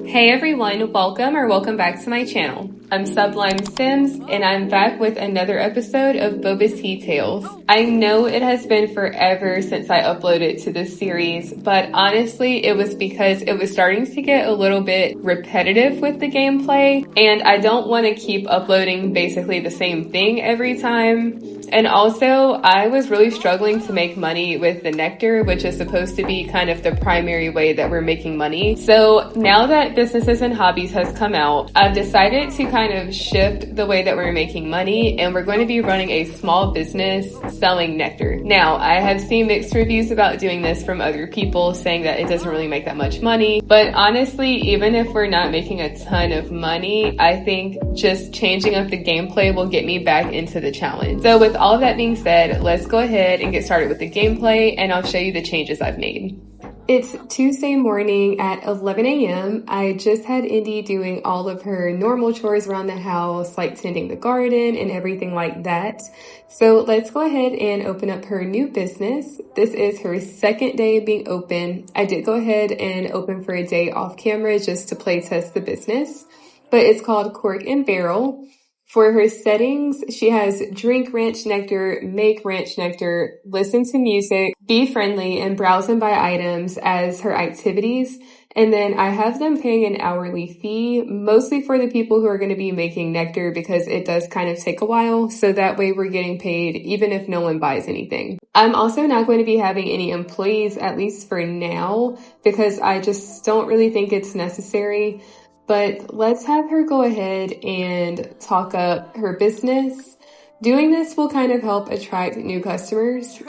Hey everyone, welcome back to my channel. I'm Sublime Sims and I'm back with another episode of Boba Tea Tales. I know it has been forever since I uploaded to this series, but honestly it was because it was starting to get a little bit repetitive with the gameplay and I don't want to keep uploading basically the same thing every time. And also I was really struggling to make money with the nectar, which is supposed to be kind of the primary way that we're making money. So now that Businesses and Hobbies has come out, I've decided to kind of shift the way that we're making money and we're going to be running a small business selling nectar. Now, I have seen mixed reviews about doing this from other people saying that it doesn't really make that much money, but honestly, even if we're not making a ton of money, I think just changing up the gameplay will get me back into the challenge. So with all of that being said, let's go ahead and get started with the gameplay and I'll show you the changes I've made. It's Tuesday morning at 11 a.m. I just had Indie doing all of her normal chores around the house, like tending the garden and everything like that. So let's go ahead and open up her new business. This is her second day being open. I did go ahead and open for a day off camera just to play test the business, but it's called Cork and Barrel. For her settings, she has drink ranch nectar, make ranch nectar, listen to music, be friendly, and browse and buy items as her activities. And then I have them paying an hourly fee, mostly for the people who are going to be making nectar because it does kind of take a while. So that way we're getting paid even if no one buys anything. I'm also not going to be having any employees, at least for now, because I just don't really think it's necessary. But let's have her go ahead and talk up her business. Doing this will kind of help attract new customers.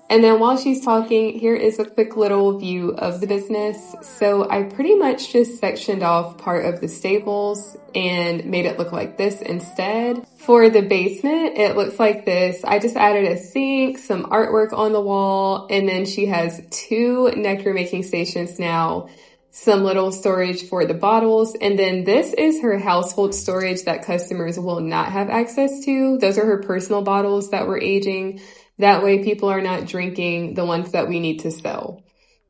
And then while she's talking, here is a quick little view of the business. So I pretty much just sectioned off part of the stables and made it look like this instead. For the basement, it looks like this. I just added a sink, some artwork on the wall, and then she has 2 nectar making stations now. Some little storage for the bottles. And then this is her household storage that customers will not have access to. Those are her personal bottles that we're aging. That way people are not drinking the ones that we need to sell.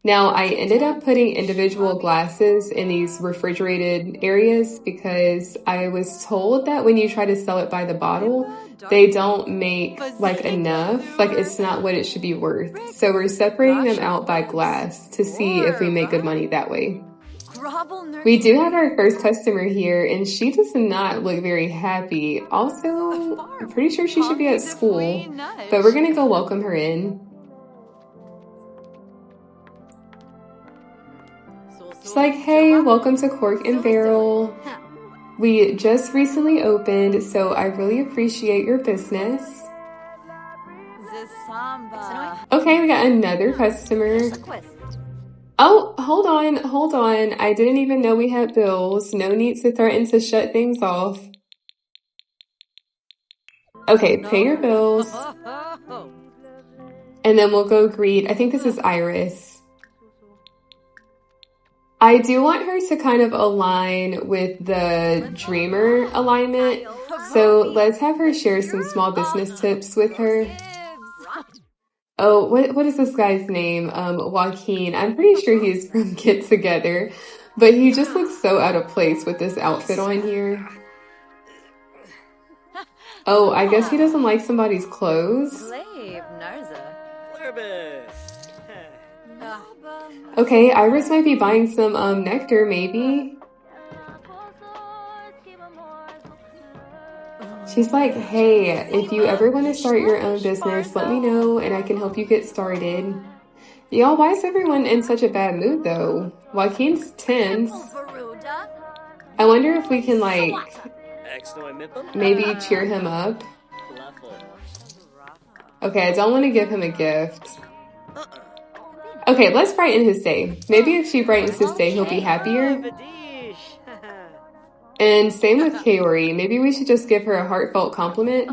Now, I ended up putting individual glasses in these refrigerated areas because I was told that when you try to sell it by the bottle, they don't make like enough, like it's not what it should be worth. So we're separating them out by glass to see if we make good money that way. We do have our first customer here and she does not look very happy. Also, I'm pretty sure she should be at school, but we're gonna go welcome her in. She's like, hey, welcome to Cork and Barrel. We just recently opened, so I really appreciate your business. Okay, we got another customer. Oh, hold on. I didn't even know we had bills. No need to threaten to shut things off. Okay, pay your bills. And then we'll go greet, I think this is Iris. I do want her to kind of align with the dreamer alignment. So let's have her share some small business tips with her. Oh, what is this guy's name? Joaquin. I'm pretty sure he's from Get Together, but he just looks so out of place with this outfit on here. Oh, I guess he doesn't like somebody's clothes. Okay, Iris might be buying some nectar, maybe. She's like, hey, if you ever want to start your own business, let me know and I can help you get started. Y'all, why is everyone in such a bad mood though? Joaquin's tense. I wonder if we can like, maybe cheer him up. Okay, I don't want to give him a gift. Okay, let's brighten his day. Maybe if she brightens his day, he'll be happier. And same with Kaori. Maybe we should just give her a heartfelt compliment.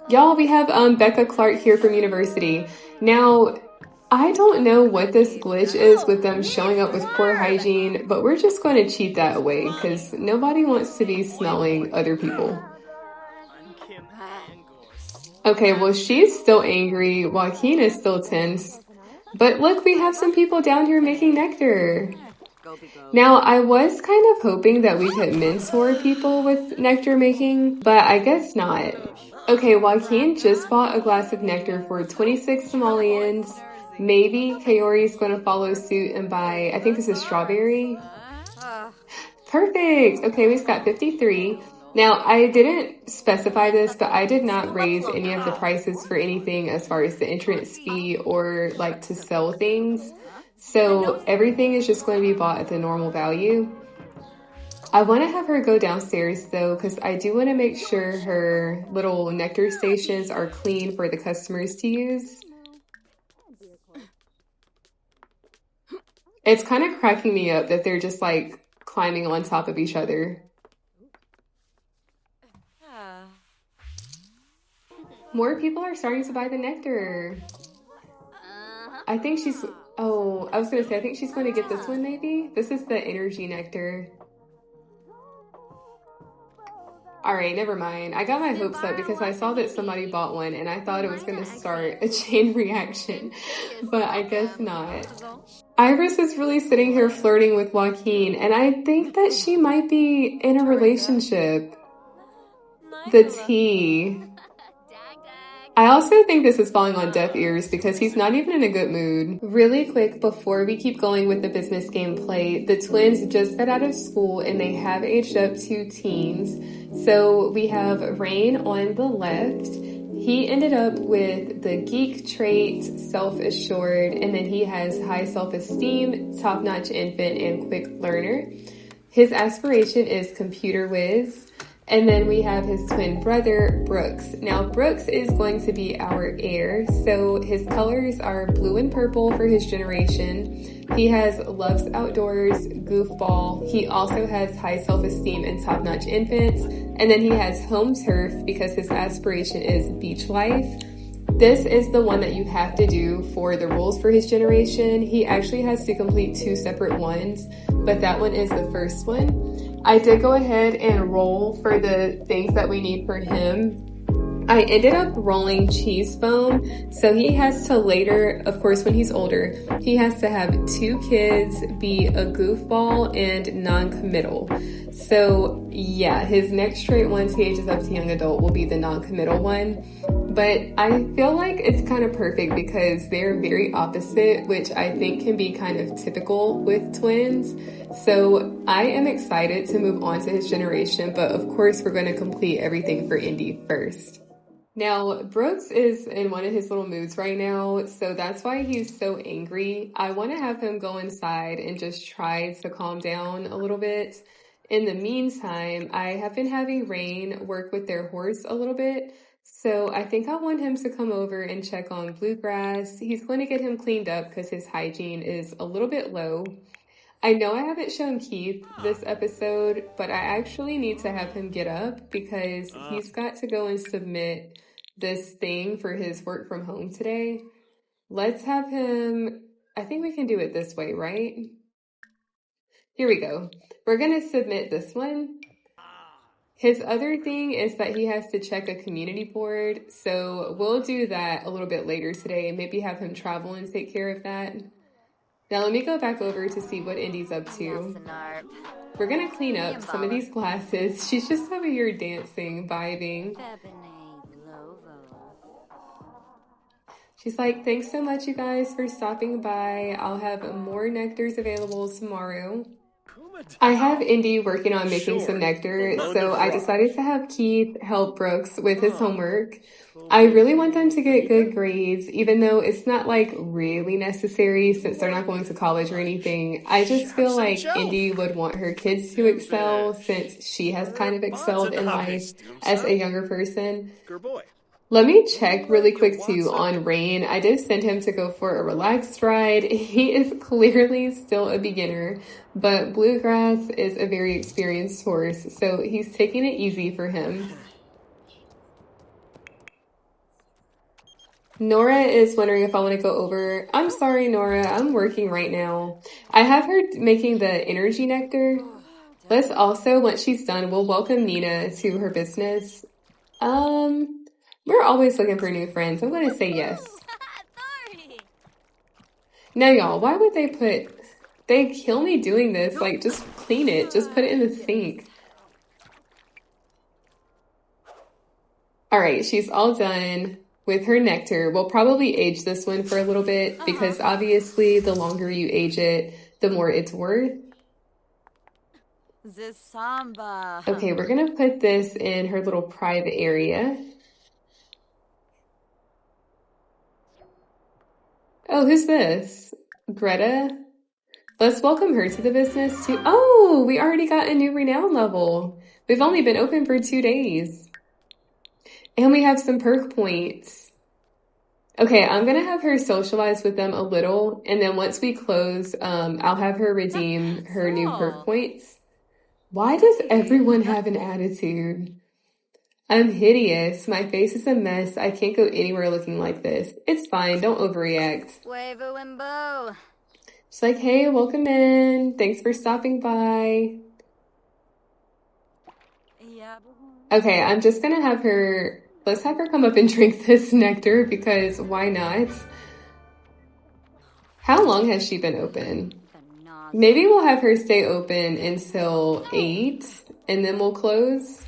Y'all, we have Becca Clark here from university. Now, I don't know what this glitch is with them showing up with poor hygiene, but we're just going to cheat that away because nobody wants to be smelling other people. Okay, well, she's still angry. Joaquin is still tense. But look, we have some people down here making nectar. Now, I was kind of hoping that we could mentor people with nectar making, but I guess not. Okay, Joaquin just bought a glass of nectar for 26 simoleons. Maybe Kaori's going to follow suit and buy, I think this is strawberry. Perfect. Okay, we've got 53. Now, I didn't specify this, but I did not raise any of the prices for anything as far as the entrance fee or like to sell things. So everything is just going to be bought at the normal value. I want to have her go downstairs though, because I do want to make sure her little nectar stations are clean for the customers to use. It's kind of cracking me up that they're just like climbing on top of each other. More people are starting to buy the nectar. I think she's, oh, I was going to say, I think she's going to get this one maybe. This is the energy nectar. All right, never mind. I got my hopes up because I saw that somebody bought one and I thought it was going to start a chain reaction, but I guess not. Iris is really sitting here flirting with Joaquin, and I think that she might be in a relationship. The tea. I also think this is falling on deaf ears because he's not even in a good mood. Really quick, before we keep going with the business gameplay, the twins just got out of school and they have aged up to teens. So we have Rain on the left. He ended up with the geek trait, self-assured, and then he has high self-esteem, top-notch infant, and quick learner. His aspiration is computer whiz. And then we have his twin brother, Brooks. Now, Brooks is going to be our heir. So his colors are blue and purple for his generation. He has loves outdoors, goofball. He also has high self-esteem and top-notch infants. And then he has home turf because his aspiration is beach life. This is the one that you have to do for the rules for his generation. He actually has to complete 2 separate ones, but that one is the first one. I did go ahead and roll for the things that we need for him. I ended up rolling cheese foam, so he has to later, of course when he's older, he has to have 2 kids, be a goofball, and non-committal. So yeah, his next trait once he ages up to young adult will be the non-committal one. But I feel like it's kind of perfect because they're very opposite, which I think can be kind of typical with twins. So I am excited to move on to his generation, but of course we're going to complete everything for Indy first. Now, Brooks is in one of his little moods right now, so that's why he's so angry. I want to have him go inside and just try to calm down a little bit. In the meantime, I have been having Rain work with their horse a little bit. So I think I want him to come over and check on Bluegrass. He's going to get him cleaned up because his hygiene is a little bit low. I know I haven't shown Keith this episode, but I actually need to have him get up because he's got to go and submit this thing for his work from home today. Let's have him, I think we can do it this way, right? Here we go. We're going to submit this one. His other thing is that he has to check a community board, so we'll do that a little bit later today and maybe have him travel and take care of that. Now let me go back over to see what Indy's up to. We're going to clean up some of these glasses. She's just over here dancing, vibing. She's like, thanks so much, you guys, for stopping by. I'll have more nectars available tomorrow. I have Indy working on making some nectar, so I decided to have Keith help Brooks with his homework. I really want them to get good grades, even though it's not like really necessary since they're not going to college or anything. I just feel like Indy would want her kids to excel since she has kind of excelled in life as a younger person. Let me check really quick too on Rain. I did send him to go for a relaxed ride. He is clearly still a beginner, but Bluegrass is a very experienced horse, so he's taking it easy for him. Nora is wondering if I want to go over. I'm sorry, Nora. I'm working right now. I have her making the energy nectar. Let's also, once she's done, we'll welcome Nina to her business. We're always looking for new friends. I'm going to say yes. Now, y'all, why would they put... They kill me doing this. Like, just clean it. Just put it in the sink. All right, she's all done with her nectar. We'll probably age this one for a little bit because obviously the longer you age it, the more it's worth. Okay, we're gonna put this in her little private area. Oh, who's this? Greta? Let's welcome her to the business too. Oh, we already got a new renown level. We've only been open for 2 days. And we have some perk points. Okay, I'm gonna have her socialize with them a little, and then once we close, I'll have her redeem her new perk points. Why does everyone have an attitude? I'm hideous. My face is a mess. I can't go anywhere looking like this. It's fine. Don't overreact. She's like, hey, welcome in. Thanks for stopping by. Okay, I'm just gonna have her, let's have her come up and drink this nectar because why not? How long has she been open? Maybe we'll have her stay open until 8 and then we'll close.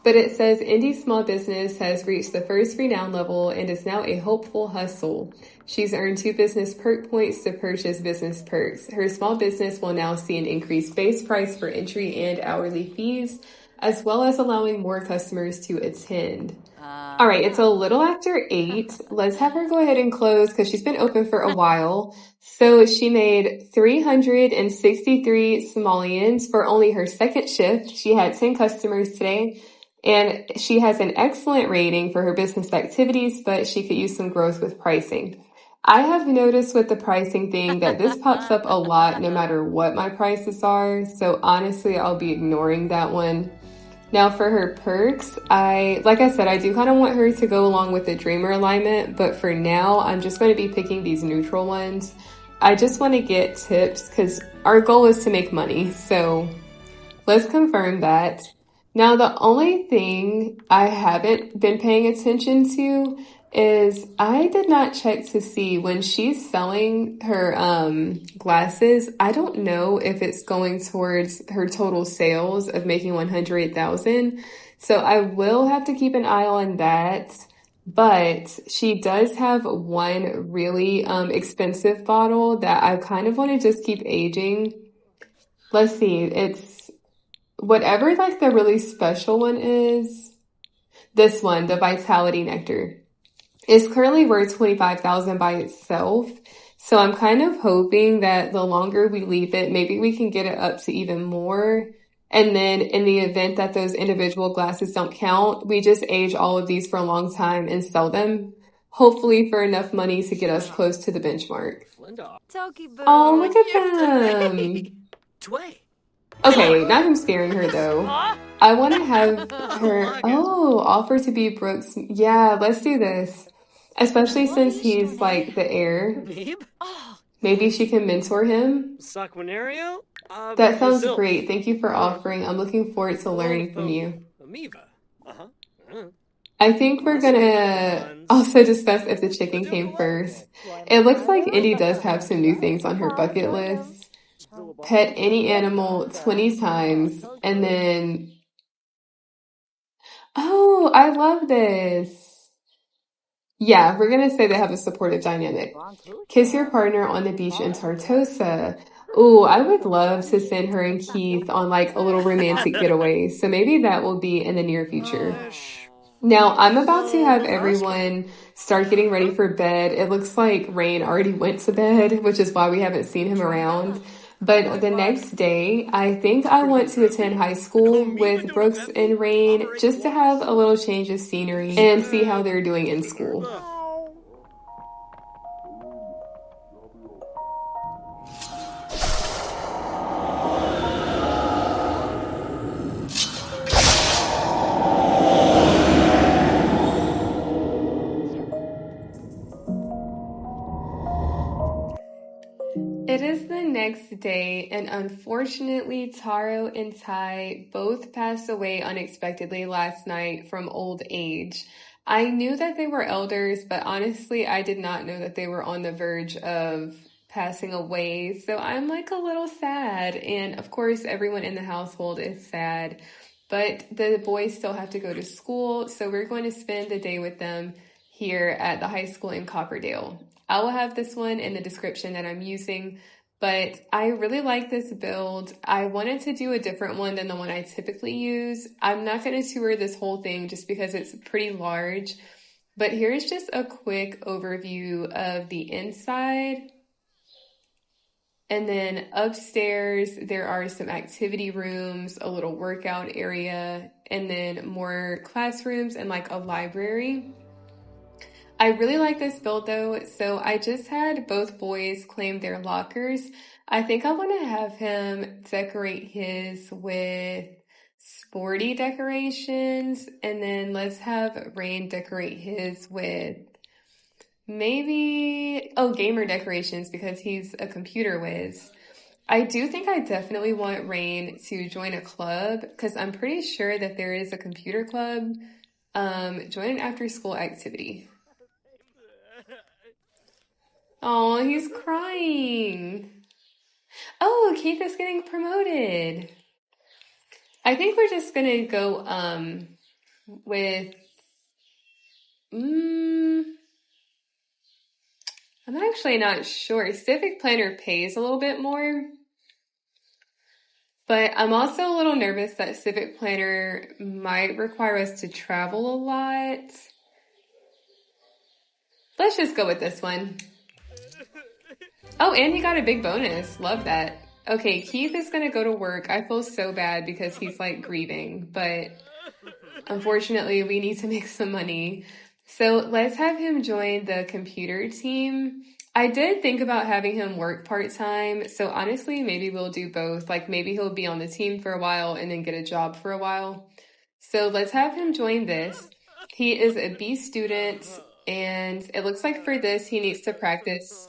But it says Indie Small Business has reached the first renown level and is now a hopeful hustle. She's earned 2 business perk points to purchase business perks. Her small business will now see an increased base price for entry and hourly fees, as well as allowing more customers to attend. All right, it's a little after 8. Let's have her go ahead and close because she's been open for a while. So she made 363 simoleons for only her second shift. She had 10 customers today. And she has an excellent rating for her business activities, but she could use some growth with pricing. I have noticed with the pricing thing that this pops up a lot no matter what my prices are. So honestly, I'll be ignoring that one. Now for her perks, like I said, I do kind of want her to go along with the Dreamer alignment, but for now, I'm just going to be picking these neutral ones. I just want to get tips because our goal is to make money. So let's confirm that. Now, the only thing I haven't been paying attention to is I did not check to see when she's selling her glasses. I don't know if it's going towards her total sales of making 100,000. So I will have to keep an eye on that. But she does have one really expensive bottle that I kind of want to just keep aging. Let's see, it's whatever like the really special one is, this one, the Vitality Nectar, is currently worth 25,000 by itself. So I'm kind of hoping that the longer we leave it, maybe we can get it up to even more. And then in the event that those individual glasses don't count, we just age all of these for a long time and sell them, hopefully for enough money to get us close to the benchmark. Oh, look at them. Okay, now I'm scaring her though. I want to have her, offer to be Brooks. Yeah, let's do this. Especially since he's like the heir. Maybe she can mentor him. That sounds great. Thank you for offering. I'm looking forward to learning from you. I think we're gonna also discuss if the chicken came first. It looks like Indy does have some new things on her bucket list. Pet any animal 20 times, and then, oh, I love this. Yeah, we're gonna say they have a supportive dynamic. Kiss your partner on the beach in Tartosa. Ooh, I would love to send her and Keith on like a little romantic getaway, so maybe that will be in the near future. Now, I'm about to have everyone start getting ready for bed. It looks like Rain already went to bed, which is why we haven't seen him around. But the next day, I think I want to attend high school with Brooks and Rain just to have a little change of scenery and see how they're doing in school. It is the next day, and unfortunately, Taro and Tai both passed away unexpectedly last night from old age. I knew that they were elders, but honestly, I did not know that they were on the verge of passing away. So I'm like a little sad. And of course, everyone in the household is sad. But the boys still have to go to school. So we're going to spend the day with them here at the high school in Copperdale. I will have this one in the description that I'm using. But I really like this build. I wanted to do a different one than the one I typically use. I'm not going to tour this whole thing just because it's pretty large. But here's just a quick overview of the inside. And then upstairs, there are some activity rooms, a little workout area, and then more classrooms and like a library. I really like this build though, so I just had both boys claim their lockers. I think I want to have him decorate his with sporty decorations, and then let's have Rain decorate his with maybe, gamer decorations because he's a computer whiz. I do think I definitely want Rain to join a club because I'm pretty sure that there is a computer club. Join an after school activity. Oh, he's crying. Oh, Keith is getting promoted. I think we're just gonna go with I'm actually not sure. Civic Planner pays a little bit more, but I'm also a little nervous that Civic Planner might require us to travel a lot. Let's just go with this one. Oh, and he got a big bonus. Love that. Okay, Keith is going to go to work. I feel so bad because he's like grieving, but unfortunately we need to make some money. So let's have him join the computer team. I did think about having him work part-time. So honestly, maybe we'll do both. Like maybe he'll be on the team for a while and then get a job for a while. So let's have him join this. He is a B student, and it looks like for this, he needs to practice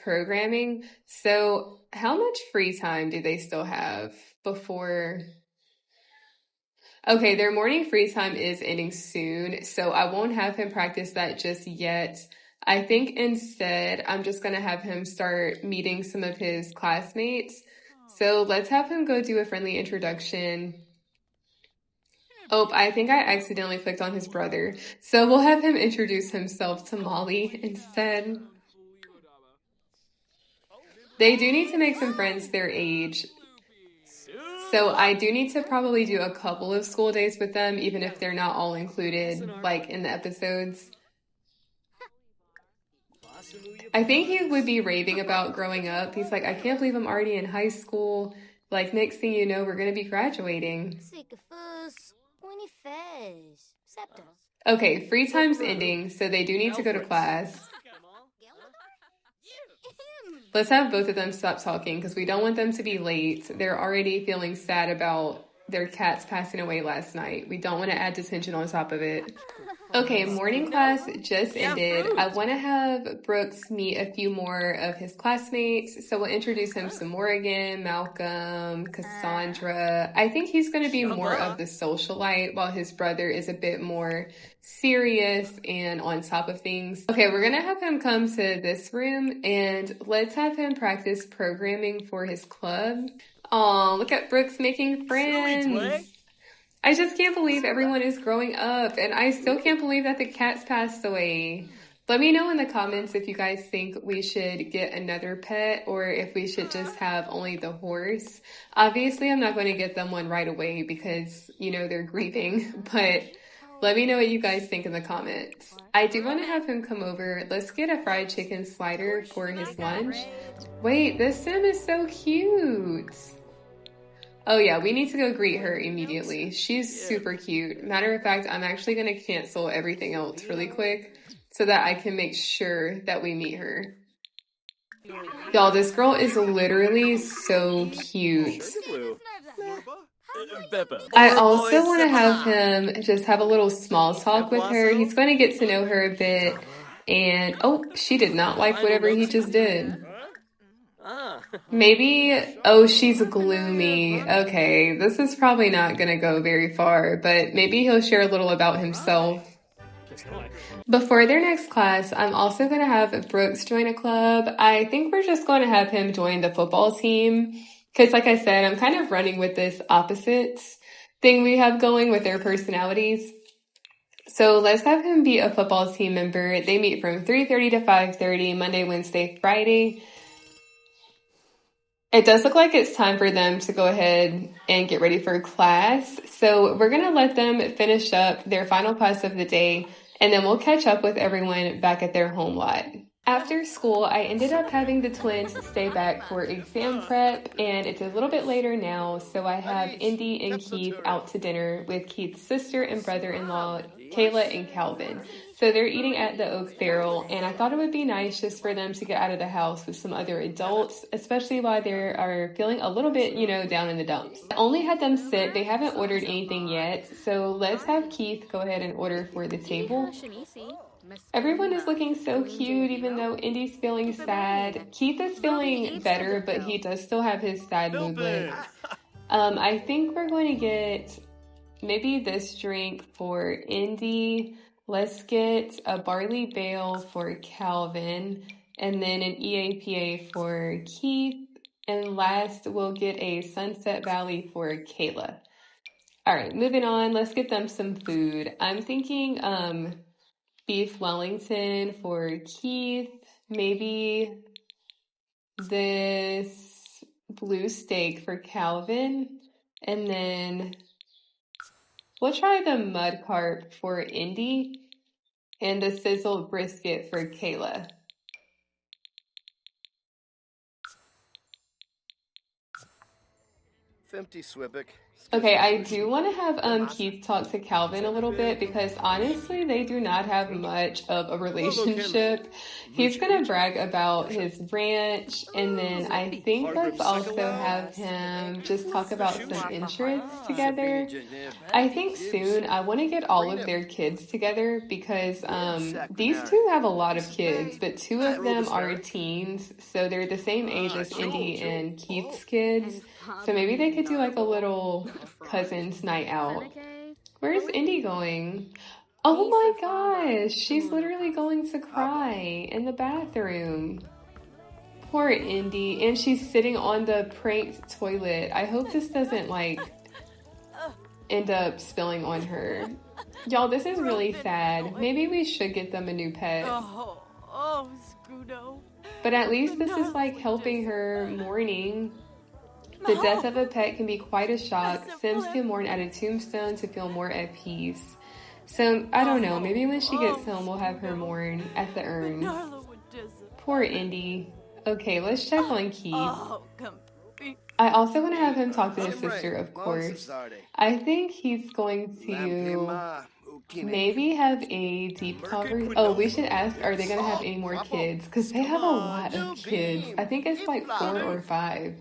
programming. So how much free time do they still have before? Okay, their morning free time is ending soon, so I won't have him practice that just yet. I think instead, I'm just going to have him start meeting some of his classmates. So let's have him go do a friendly introduction. Oh, I think I accidentally clicked on his brother. So we'll have him introduce himself to Molly instead. They do need to make some friends their age. So I do need to probably do a couple of school days with them, even if they're not all included, like in the episodes. I think he would be raving about growing up. He's like, I can't believe I'm already in high school. Like, next thing you know, we're going to be graduating. Okay, free time's ending, so they do need to go to class. Let's have both of them stop talking because we don't want them to be late. They're already feeling sad about their cats passing away last night. We don't want to add dissension on top of it. Okay, morning class just ended. I want to have Brooks meet a few more of his classmates. So we'll introduce him some more again. Malcolm, Cassandra. I think he's going to be more of the socialite while his brother is a bit more serious and on top of things. Okay, we're going to have him come to this room and let's have him practice programming for his club. Oh, look at Brooks making friends. I just can't believe everyone is growing up, and I still can't believe that the cats passed away. Let me know in the comments if you guys think we should get another pet or if we should just have only the horse. Obviously, I'm not going to get them one right away because, you know, they're grieving, but let me know what you guys think in the comments. I do want to have him come over. Let's get a fried chicken slider for his lunch. Wait, this sim is so cute. Oh yeah, we need to go greet her immediately. She's super cute. Matter of fact, I'm actually going to cancel everything else really quick so that I can make sure that we meet her. Y'all, this girl is literally so cute. I also want to have him just have a little small talk with her. He's going to get to know her a bit. And, oh, she did not like whatever he just did. Maybe, oh, she's gloomy. Okay, this is probably not going to go very far, but maybe he'll share a little about himself. Before their next class, I'm also going to have Brooks join a club. I think we're just going to have him join the football team because, like I said, I'm kind of running with this opposites thing we have going with their personalities. So let's have him be a football team member. They meet from 3:30 to 5:30, Monday, Wednesday, Friday. It does look like it's time for them to go ahead and get ready for class. So we're going to let them finish up their final class of the day, and then we'll catch up with everyone back at their home lot. After school, I ended up having the twins stay back for exam prep, and it's a little bit later now, so I have Indy and Keith out to dinner with Keith's sister and brother-in-law, Kayla and Calvin. So they're eating at the Oak Barrel, and I thought it would be nice just for them to get out of the house with some other adults, especially while they are feeling a little bit, down in the dumps. I only had them sit. They haven't ordered anything yet, so let's have Keith go ahead and order for the table. Everyone is looking so cute, even though Indy's feeling sad. Keith is feeling better, but he does still have his sad movement. I think we're going to get maybe this drink for Indy. Let's get a barley bale for Calvin, and then an EAPA for Keith. And last, we'll get a Sunset Valley for Kayla. All right, moving on. Let's get them some food. I'm thinking beef Wellington for Keith. Maybe this blue steak for Calvin. And then we'll try the mud carp for Indy and the sizzled brisket for Kayla. Okay, I do want to have Keith talk to Calvin a little bit because honestly, they do not have much of a relationship. He's going to brag about his ranch, and then I think let's also have him just talk about some interests together. I think soon I want to get all of their kids together because these two have a lot of kids, but two of them are teens, so they're the same age as Indy and Keith's kids. So maybe they could do like a little cousins night out. Where's Indy going? Oh my gosh, she's literally going to cry in the bathroom. Poor Indy. And she's sitting on the pranked toilet. I hope this doesn't end up spilling on her. Y'all, this is really sad. Maybe we should get them a new pet. But at least this is helping her mourning. The death of a pet can be quite a shock. Sims can mourn at a tombstone to feel more at peace. So, I don't know. Maybe when she gets home, we'll have her mourn at the urn. Poor Indy. Okay, let's check on Keith. I also want to have him talk to his sister, of course. I think he's going to maybe have a deep conversation. Oh, we should ask, are they going to have any more kids? Because they have a lot of kids. I think it's 4 or 5.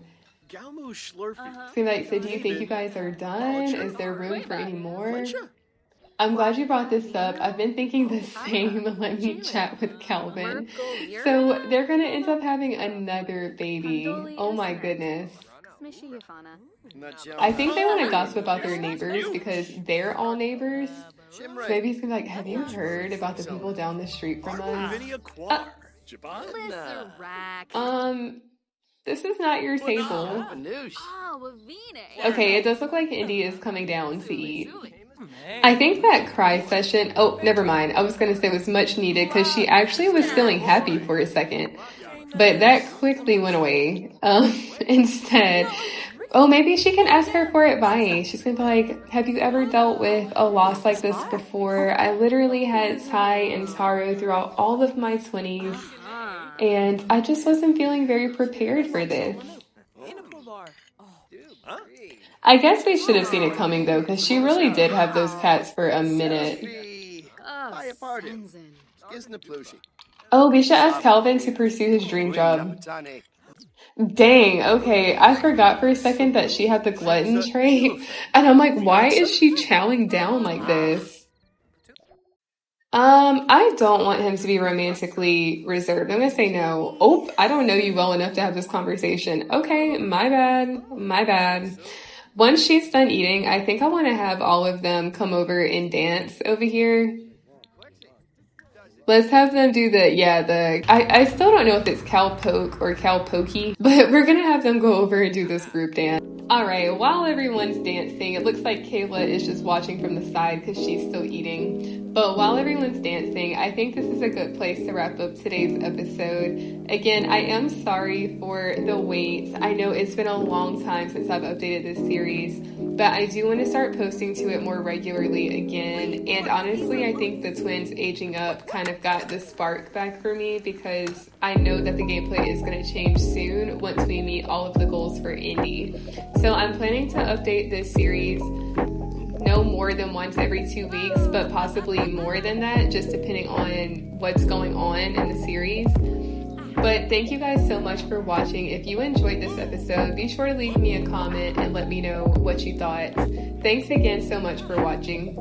So do you think you guys are done? Is there room for any more? I'm glad you brought this up. I've been thinking the same. Let me chat with Calvin. So they're going to end up having another baby. Oh my goodness. I think they want to gossip about their neighbors because they're all neighbors. So maybe he's going to be have you heard about the people down the street from us? This is not your table. Okay, it does look like Indy is coming down to eat. I think that cry session, oh, never mind. I was going to say it was much needed because she actually was feeling happy for a second. But that quickly went away. Instead, maybe she can ask her for advice. She's going to be have you ever dealt with a loss like this before? I literally had Ty and Taro throughout all of my 20s. And I just wasn't feeling very prepared for this. I guess we should have seen it coming, though, because she really did have those cats for a minute. Oh, we should ask Calvin to pursue his dream job. Dang, okay. I forgot for a second that she had the glutton trait. And I'm why is she chowing down like this? I don't want him to be romantically reserved. I'm gonna say no. Oh, I don't know you well enough to have this conversation. Okay, my bad. Once she's done eating, I think I want to have all of them come over and dance over here. Let's have them do I still don't know if it's cowpoke or cowpokey, but we're gonna have them go over and do this group dance. All right, while everyone's dancing, it looks like Kayla is just watching from the side because she's still eating. But while everyone's dancing, I think this is a good place to wrap up today's episode. Again, I am sorry for the wait. I know it's been a long time since I've updated this series, but I do want to start posting to it more regularly again. And honestly, I think the twins aging up kind of got the spark back for me because I know that the gameplay is going to change soon once we meet all of the goals for Indie. So I'm planning to update this series no more than once every 2 weeks, but possibly more than that, just depending on what's going on in the series. But thank you guys so much for watching. If you enjoyed this episode, be sure to leave me a comment and let me know what you thought. Thanks again so much for watching.